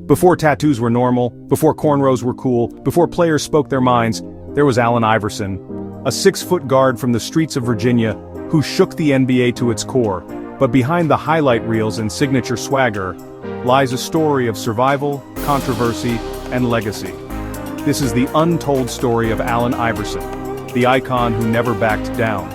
Before tattoos were normal, before cornrows were cool, before players spoke their minds, there was Allen Iverson, a 6-foot guard from the streets of Virginia who shook the NBA to its core. But behind the highlight reels and signature swagger lies a story of survival, controversy, and legacy. This is the untold story of Allen Iverson, the icon who never backed down.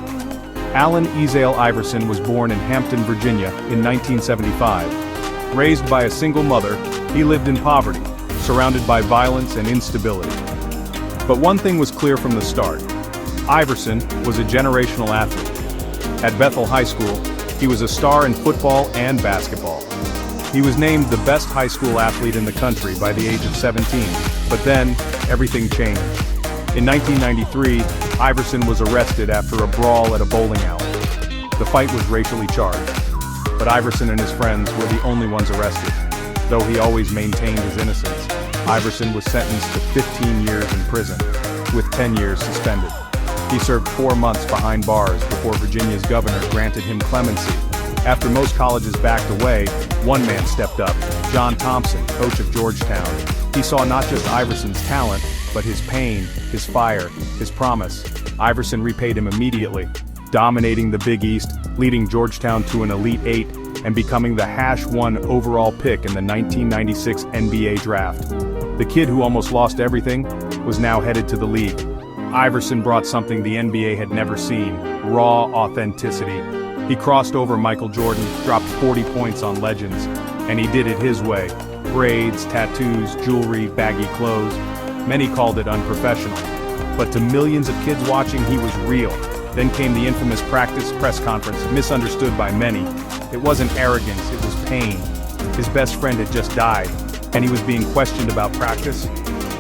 Allen Ezael Iverson was born in Hampton, Virginia, in 1975. Raised by a single mother, he lived in poverty, surrounded by violence and instability. But one thing was clear from the start. Iverson was a generational athlete. At Bethel High School, he was a star in football and basketball. He was named the best high school athlete in the country by the age of 17, but then, everything changed. In 1993, Iverson was arrested after a brawl at a bowling alley. The fight was racially charged, but Iverson and his friends were the only ones arrested. Though he always maintained his innocence, Iverson was sentenced to 15 years in prison, with 10 years suspended. He served 4 months behind bars before Virginia's governor granted him clemency. After most colleges backed away, one man stepped up, John Thompson, coach of Georgetown. He saw not just Iverson's talent, but his pain, his fire, his promise. Iverson repaid him immediately, dominating the Big East, leading Georgetown to an Elite Eight, and becoming the #1 overall pick in the 1996 NBA draft. The kid who almost lost everything was now headed to the league. Iverson brought something the NBA had never seen: raw authenticity. He crossed over Michael Jordan, dropped 40 points on legends, and he did it his way. Braids, tattoos, jewelry, baggy clothes. Many called it unprofessional. But to millions of kids watching, he was real. Then came the infamous press conference, misunderstood by many. It wasn't arrogance, it was pain. His best friend had just died, and he was being questioned about practice.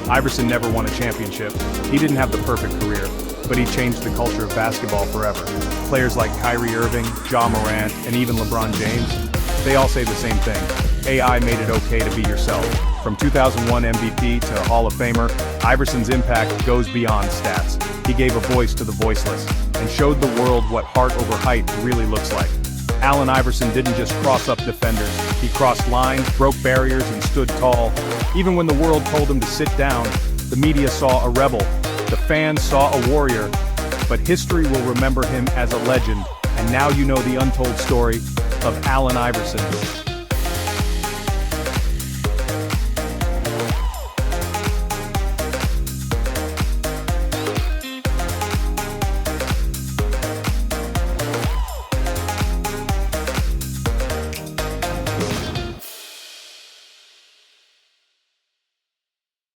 Iverson never won a championship. He didn't have the perfect career, but he changed the culture of basketball forever. Players like Kyrie Irving, Ja Morant, and even LeBron James, they all say the same thing. AI made it okay to be yourself. From 2001 MVP to Hall of Famer, Iverson's impact goes beyond stats. He gave a voice to the voiceless, and showed the world what heart over height really looks like. Allen Iverson didn't just cross up defenders, he crossed lines, broke barriers, and stood tall. Even when the world told him to sit down, the media saw a rebel, the fans saw a warrior. But history will remember him as a legend, and now you know the untold story of Allen Iverson.